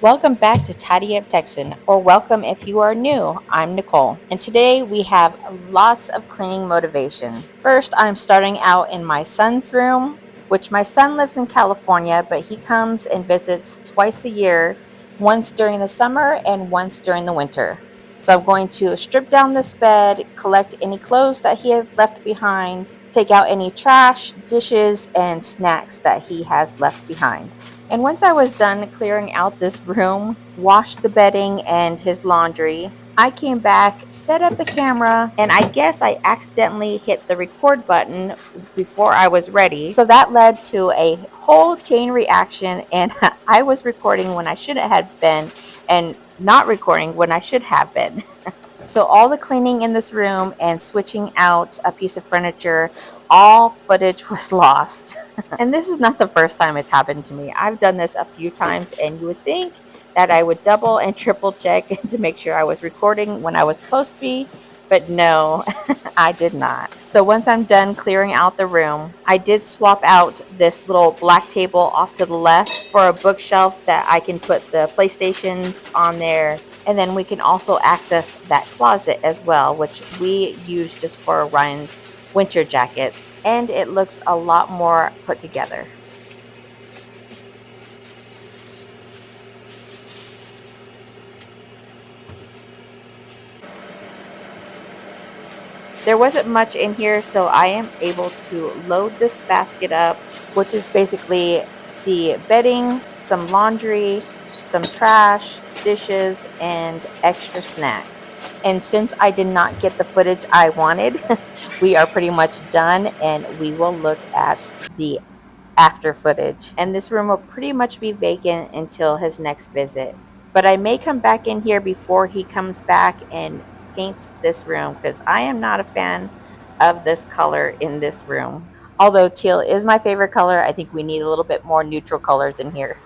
Welcome back to Tidy Up Texan, or welcome if you are new. I'm Nicole, and today we have lots of cleaning motivation. First, I'm starting out in my son's room, which my son lives in California, but he comes and visits twice a year, once during the summer and once during the winter. So I'm going to strip down this bed, collect any clothes that he has left behind, take out any trash, dishes, and snacks that he has left behind. And once I was done clearing out this room, washed the bedding and his laundry, I came back, set up the camera, and I guess I accidentally hit the record button before I was ready. So that led to a whole chain reaction, and I was recording when I shouldn't have been, and not recording when I should have been. So all the cleaning in this room and switching out a piece of furniture, all footage was lost. And this is not the first time it's happened to me. I've done this a few times, and you would think that I would double and triple check to make sure I was recording when I was supposed to be, but no, I did not. So once I'm done clearing out the room, I did swap out this little black table off to the left for a bookshelf that I can put the PlayStations on there. And then we can also access that closet as well, which we use just for Ryan's winter jackets. And it looks a lot more put together. There wasn't much in here, so I am able to load this basket up, which is basically the bedding, some laundry, some trash, dishes, and extra snacks. And since I did not get the footage I wanted, we are pretty much done, and we will look at the after footage. And this room will pretty much be vacant until his next visit. But I may come back in here before he comes back and paint this room, because I am not a fan of this color in this room. Although teal is my favorite color, I think we need a little bit more neutral colors in here.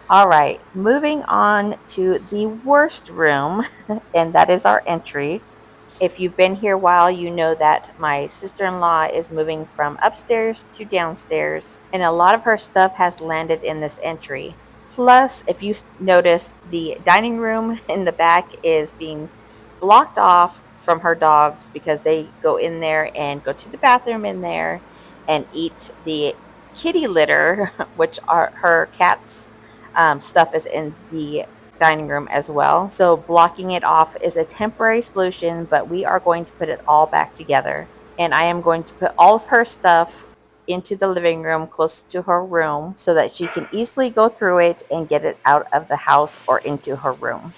All right, moving on to the worst room, and that is our entry. If you've been here a while, you know that my sister-in-law is moving from upstairs to downstairs, and a lot of her stuff has landed in this entry. Plus, if you notice, the dining room in the back is being blocked off from her dogs because they go in there and go to the bathroom in there and eat the kitty litter, which are her cats' stuff is in the dining room as well. So blocking it off is a temporary solution, but we are going to put it all back together. And I am going to put all of her stuff into the living room close to her room so that she can easily go through it and get it out of the house or into her room.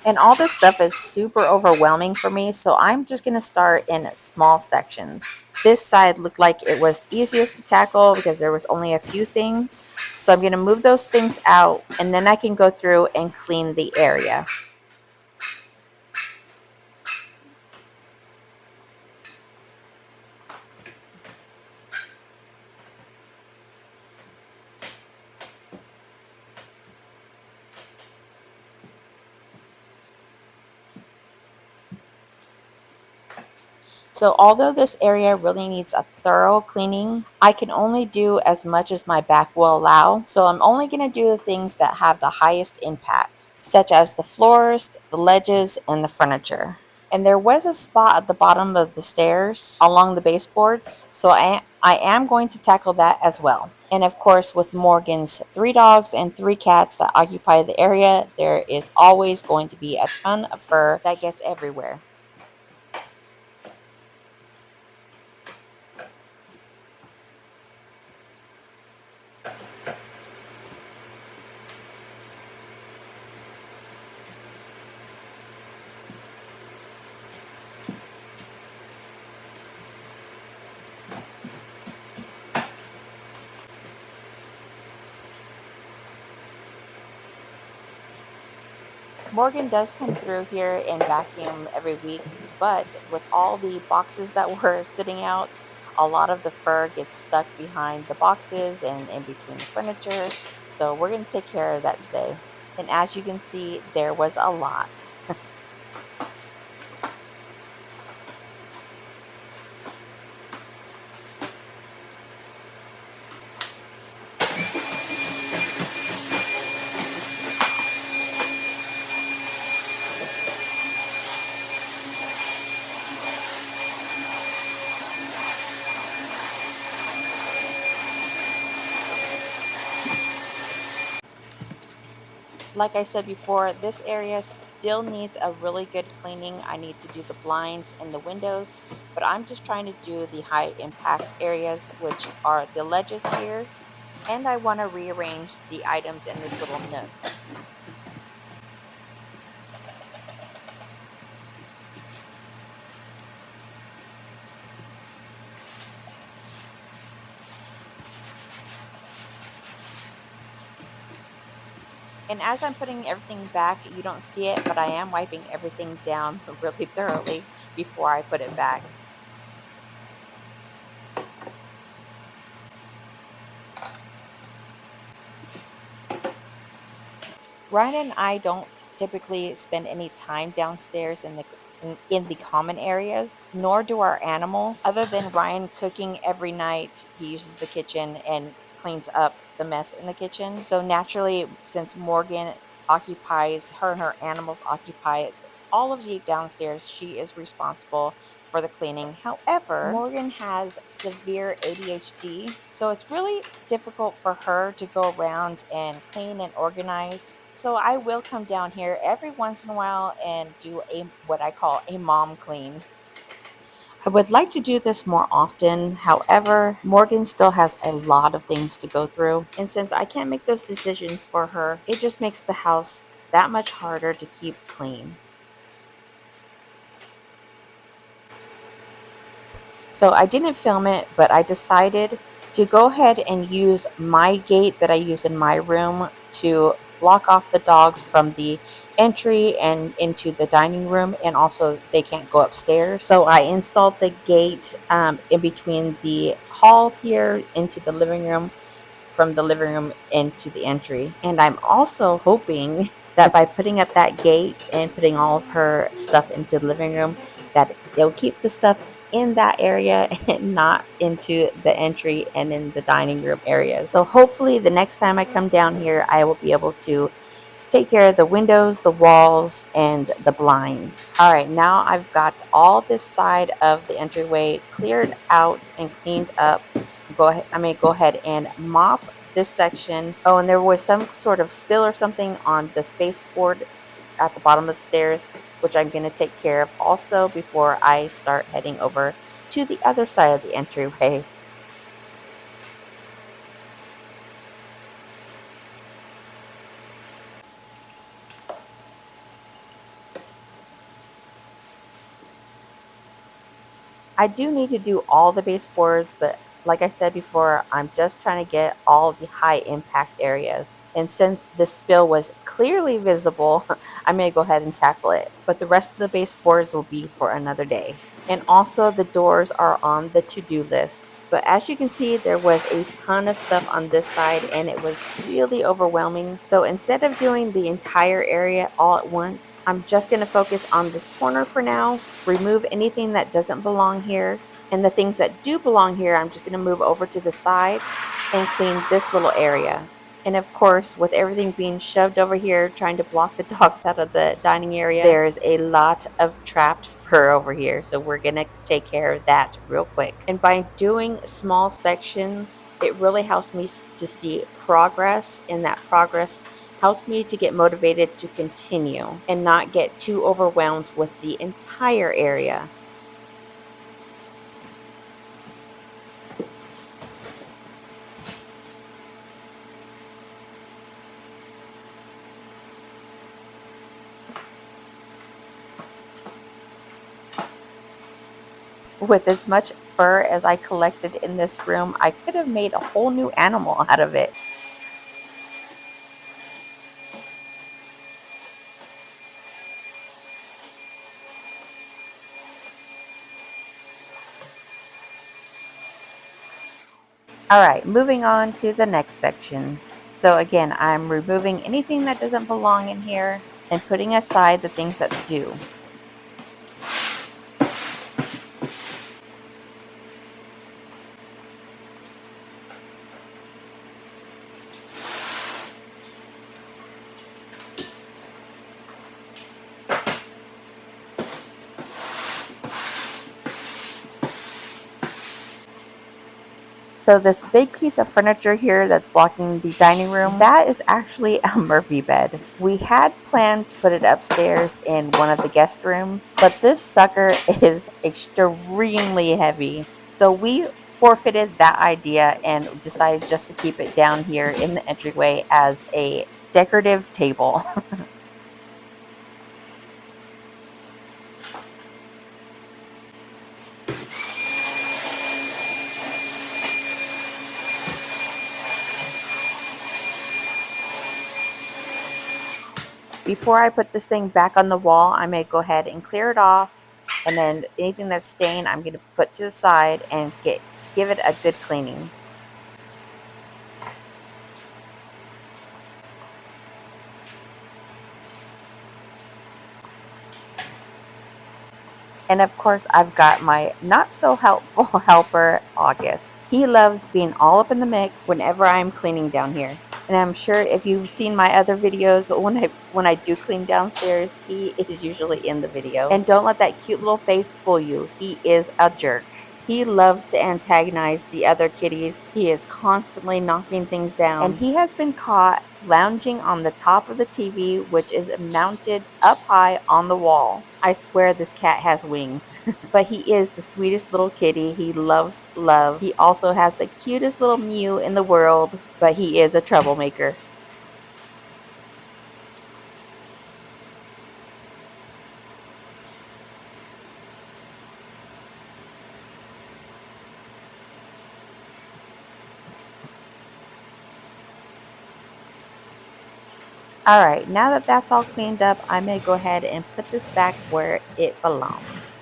And all this stuff is super overwhelming for me, so I'm just going to start in small sections. This side looked like it was easiest to tackle because there was only a few things. So I'm going to move those things out, and then I can go through and clean the area. So although this area really needs a thorough cleaning, I can only do as much as my back will allow. So I'm only going to do the things that have the highest impact, such as the floors, the ledges, and the furniture. And there was a spot at the bottom of the stairs along the baseboards, so I am going to tackle that as well. And of course, with Morgan's 3 dogs and 3 cats that occupy the area, there is always going to be a ton of fur that gets everywhere. Morgan does come through here and vacuum every week, but with all the boxes that were sitting out, a lot of the fur gets stuck behind the boxes and in between the furniture. So we're going to take care of that today. And as you can see, there was a lot. Like I said before, this area still needs a really good cleaning. I need to do the blinds and the windows, but I'm just trying to do the high impact areas, which are the ledges here, and I want to rearrange the items in this little nook. And as I'm putting everything back, you don't see it, but I am wiping everything down really thoroughly before I put it back. Ryan and I don't typically spend any time downstairs in the common areas, nor do our animals. Other than Ryan cooking every night, he uses the kitchen and cleans up the mess in the kitchen. So naturally, since Morgan occupies her and her animals occupy all of the downstairs, she is responsible for the cleaning. However, Morgan has severe ADHD, so it's really difficult for her to go around and clean and organize. So I will come down here every once in a while and do a what I call a mom clean. I would like to do this more often. However, Morgan still has a lot of things to go through. And since I can't make those decisions for her, it just makes the house that much harder to keep clean. So I didn't film it, but I decided to go ahead and use my gate that I use in my room to block off the dogs from the entry and into the dining room, and also they can't go upstairs. So I installed the gate in between the hall here into the living room, from the living room into the entry. And I'm also hoping that by putting up that gate and putting all of her stuff into the living room, that it'll keep the stuff in that area and not into the entry and in the dining room area. So hopefully the next time I come down here, I will be able to take care of the windows, the walls, and the blinds. All right, now I've got all this side of the entryway cleared out and cleaned up. I'm gonna go ahead and mop this section. Oh, and there was some sort of spill or something on the space board at the bottom of the stairs, which I'm gonna take care of also before I start heading over to the other side of the entryway. I do need to do all the baseboards, but like I said before, I'm just trying to get all the high impact areas. And since this spill was clearly visible, I'm going to go ahead and tackle it. But the rest of the baseboards will be for another day. And also the doors are on the to-do list. But as you can see, there was a ton of stuff on this side and it was really overwhelming. So instead of doing the entire area all at once, I'm just going to focus on this corner for now, remove anything that doesn't belong here, and the things that do belong here, I'm just going to move over to the side and clean this little area. And of course, with everything being shoved over here, trying to block the dogs out of the dining area, there's a lot of trapped fur over here. So we're going to take care of that real quick. And by doing small sections, it really helps me to see progress, and that progress helps me to get motivated to continue and not get too overwhelmed with the entire area. With as much fur as I collected in this room, I could have made a whole new animal out of it. All right, moving on to the next section. So again, I'm removing anything that doesn't belong in here and putting aside the things that do. So this big piece of furniture here that's blocking the dining room, that is actually a Murphy bed. We had planned to put it upstairs in one of the guest rooms, but this sucker is extremely heavy. So we forfeited that idea and decided just to keep it down here in the entryway as a decorative table. Before I put this thing back on the wall, I may go ahead and clear it off, and then anything that's stained I'm going to put to the side and give it a good cleaning. And of course, I've got my not so helpful helper, August. He loves being all up in the mix whenever I'm cleaning down here. And I'm sure if you've seen my other videos, when I do clean downstairs, he is usually in the video. And don't let that cute little face fool you. He is a jerk. He loves to antagonize the other kitties. He is constantly knocking things down. And he has been caught lounging on the top of the TV, which is mounted up high on the wall. I swear this cat has wings. But he is the sweetest little kitty. He loves love. He also has the cutest little mew in the world, but he is a troublemaker. Alright, now that that's all cleaned up, I may go ahead and put this back where it belongs.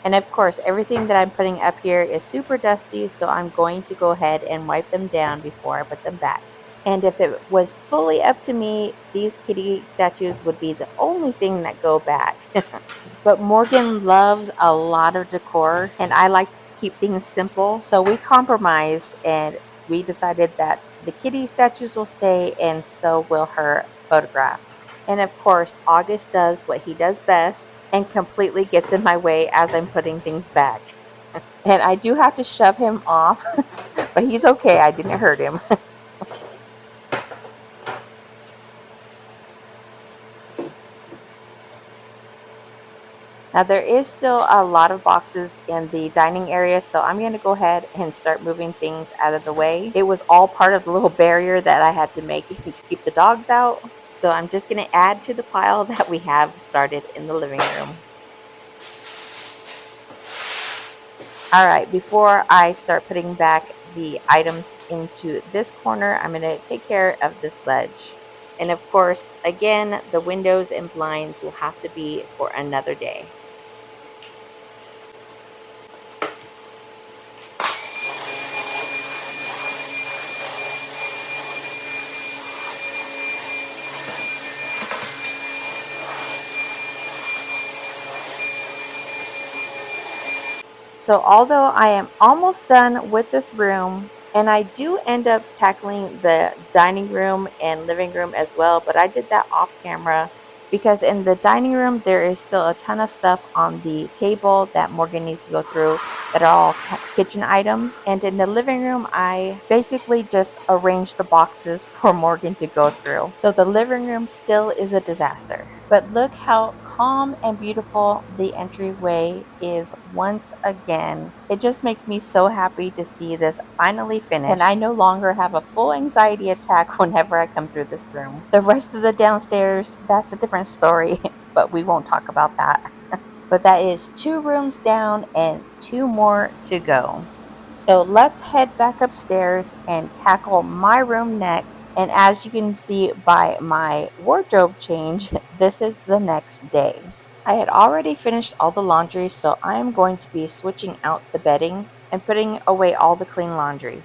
And of course, everything that I'm putting up here is super dusty, so I'm going to go ahead and wipe them down before I put them back. And if it was fully up to me, these kitty statues would be the only thing that go back. But Morgan loves a lot of decor, and I like to keep things simple, so we compromised and we decided that the kitty statues will stay, and so will her photographs. And of course, August does what he does best and completely gets in my way as I'm putting things back. And I do have to shove him off, but he's okay. I didn't hurt him. Now there is still a lot of boxes in the dining area, so I'm going to go ahead and start moving things out of the way. It was all part of the little barrier that I had to make to keep the dogs out. So I'm just going to add to the pile that we have started in the living room. Alright, before I start putting back the items into this corner, I'm going to take care of this ledge. And of course, again, the windows and blinds will have to be for another day. So although I am almost done with this room, and I do end up tackling the dining room and living room as well, but I did that off camera because in the dining room there is still a ton of stuff on the table that Morgan needs to go through that are all kitchen items. And in the living room, I basically just arranged the boxes for Morgan to go through. So the living room still is a disaster. But look how calm and beautiful the entryway is once again. It just makes me so happy to see this finally finished, and I no longer have a full anxiety attack whenever I come through this room. The rest of the downstairs, that's a different story, but we won't talk about that. But that is 2 rooms down and 2 more to go. So let's head back upstairs and tackle my room next. And as you can see by my wardrobe change, this is the next day. I had already finished all the laundry, so I am going to be switching out the bedding and putting away all the clean laundry.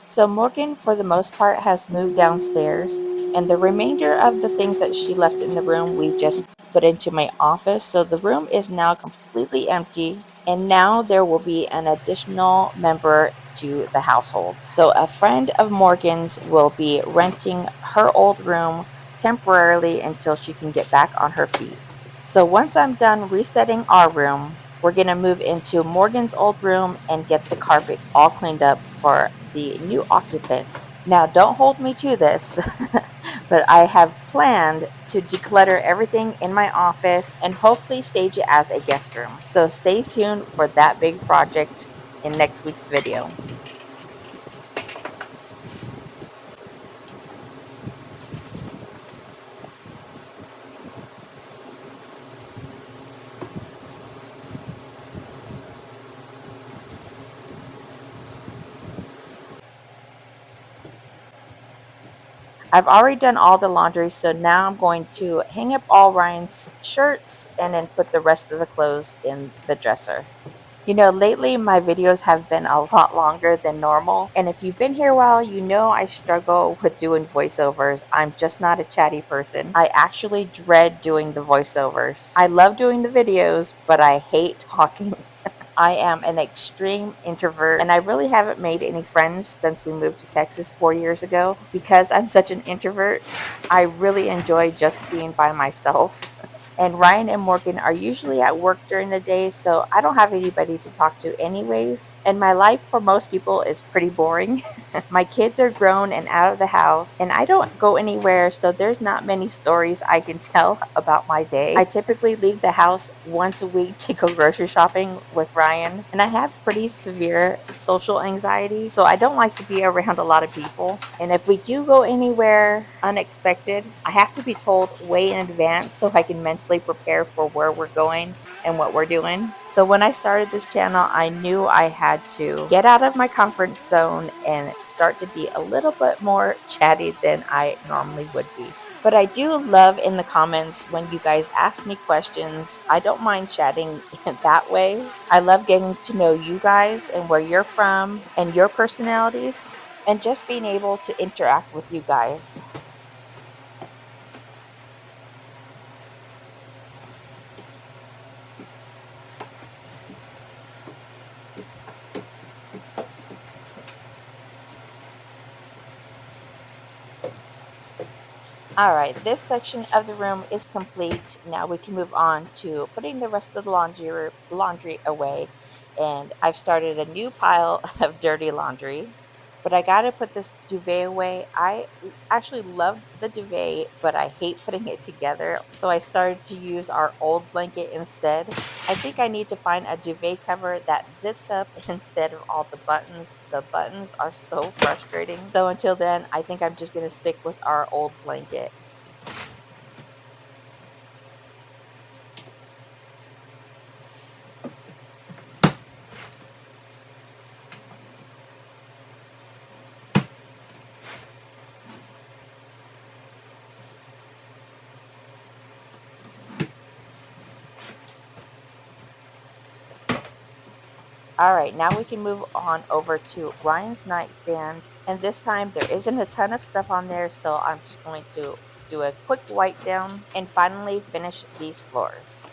So Morgan, for the most part, has moved downstairs, and the remainder of the things that she left in the room, we just put into my office. So the room is now completely empty, and now there will be an additional member to the household. So a friend of Morgan's will be renting her old room temporarily until she can get back on her feet. So once I'm done resetting our room, we're going to move into Morgan's old room and get the carpet all cleaned up for the new occupant. Now, don't hold me to this, but I have planned to declutter everything in my office and hopefully stage it as a guest room. So stay tuned for that big project in next week's video. I've already done all the laundry, so now I'm going to hang up all Ryan's shirts and then put the rest of the clothes in the dresser. You know, lately my videos have been a lot longer than normal, and if you've been here a while, you know I struggle with doing voiceovers. I'm just not a chatty person. I actually dread doing the voiceovers. I love doing the videos, but I hate talking. I am an extreme introvert, and I really haven't made any friends since we moved to Texas 4 years ago. Because I'm such an introvert, I really enjoy just being by myself. And Ryan and Morgan are usually at work during the day, so I don't have anybody to talk to anyways. And my life for most people is pretty boring. My kids are grown and out of the house, and I don't go anywhere, so there's not many stories I can tell about my day. I typically leave the house once a week to go grocery shopping with Ryan, and I have pretty severe social anxiety, so I don't like to be around a lot of people. And if we do go anywhere unexpected, I have to be told way in advance so I can mentally prepare for where we're going and what we're doing. So when I started this channel, I knew I had to get out of my comfort zone and start to be a little bit more chatty than I normally would be. But I do love in the comments when you guys ask me questions. I don't mind chatting that way. I love getting to know you guys and where you're from and your personalities. and just being able to interact with you guys. All right, this section of the room is complete. Now we can move on to putting the rest of the laundry away. And I've started a new pile of dirty laundry. But I got to put this duvet away. I actually love the duvet, but I hate putting it together. So I started to use our old blanket instead. I think I need to find a duvet cover that zips up instead of all the buttons. The buttons are so frustrating. So until then, I think I'm just going to stick with our old blanket. All right, now we can move on over to Ryan's nightstand. And this time there isn't a ton of stuff on there, so I'm just going to do a quick wipe down and finally finish these floors.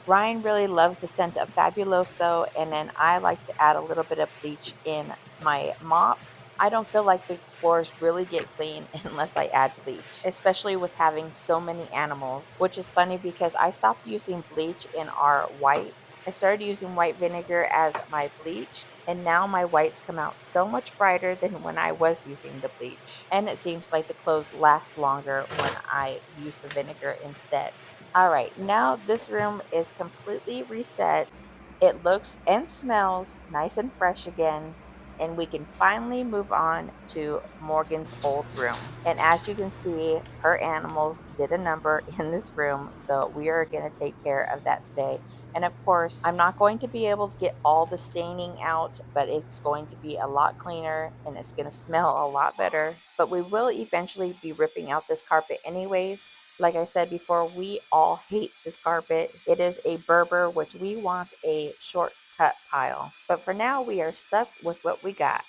Ryan really loves the scent of Fabuloso, and then I like to add a little bit of bleach in my mop. I don't feel like the floors really get clean unless I add bleach, especially with having so many animals, which is funny because I stopped using bleach in our whites. I started using white vinegar as my bleach, and now my whites come out so much brighter than when I was using the bleach. And it seems like the clothes last longer when I use the vinegar instead. All right, now this room is completely reset. It looks and smells nice and fresh again. And we can finally move on to Morgan's old room. And as you can see, her animals did a number in this room. So we are going to take care of that today. And of course, I'm not going to be able to get all the staining out, but it's going to be a lot cleaner and it's going to smell a lot better. But we will eventually be ripping out this carpet anyways. Like I said before, we all hate this carpet. It is a Berber, which we want a shortcut pile. But for now, we are stuck with what we got.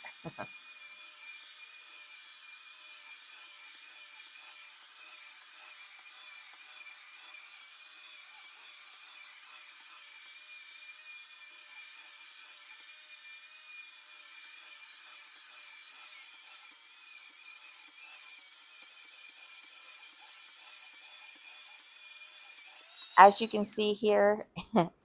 As you can see here,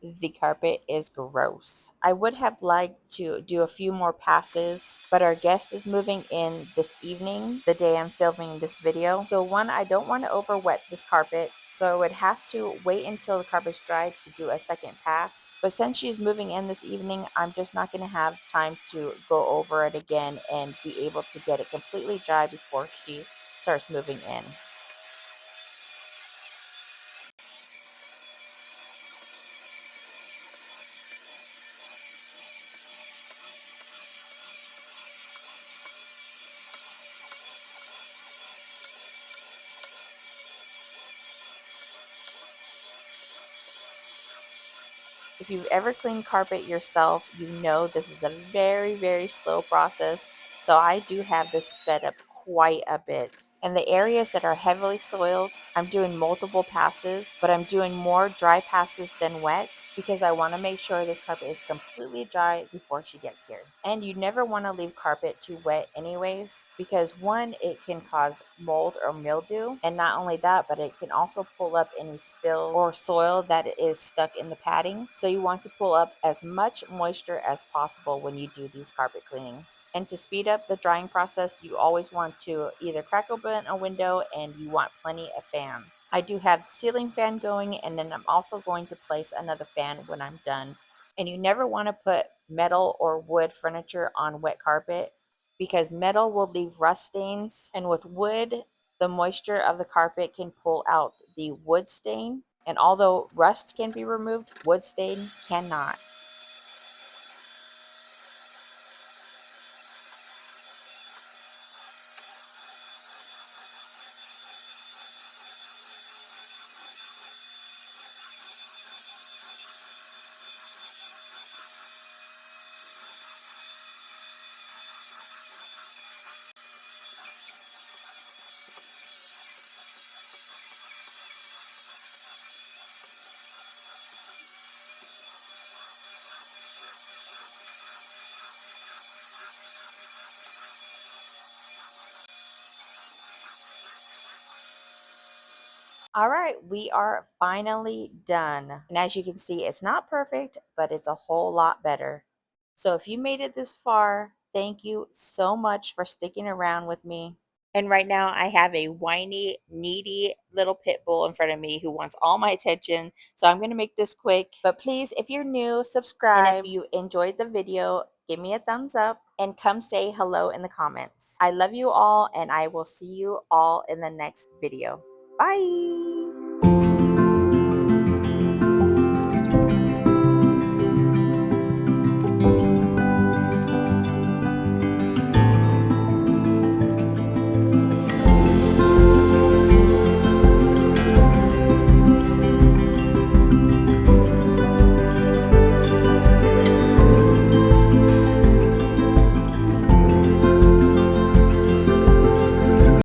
the carpet is gross. I would have liked to do a few more passes, but our guest is moving in this evening, the day I'm filming this video. So one, I don't want to over wet this carpet, so I would have to wait until the carpet's dry to do a second pass. But since she's moving in this evening, I'm just not going to have time to go over it again and be able to get it completely dry before she starts moving in. If you've ever cleaned carpet yourself, you know this is a very, very slow process. So I do have this sped up quite a bit. And the areas that are heavily soiled, I'm doing multiple passes, but I'm doing more dry passes than wet because I want to make sure this carpet is completely dry before she gets here. And you never want to leave carpet too wet anyways, because one, it can cause mold or mildew, and not only that, but it can also pull up any spills or soil that is stuck in the padding. So you want to pull up as much moisture as possible when you do these carpet cleanings. And to speed up the drying process, you always want to either crack open a window, and you want plenty of fans. I do have the ceiling fan going, and then I'm also going to place another fan when I'm done. And you never want to put metal or wood furniture on wet carpet because metal will leave rust stains, and with wood, the moisture of the carpet can pull out the wood stain. And although rust can be removed, wood stain cannot. All right, we are finally done. And as you can see, it's not perfect, but it's a whole lot better. So if you made it this far, thank you so much for sticking around with me. And right now, I have a whiny, needy little pit bull in front of me who wants all my attention. So I'm going to make this quick. But please, if you're new, subscribe. And if you enjoyed the video, give me a thumbs up and come say hello in the comments. I love you all, and I will see you all in the next video. Bye.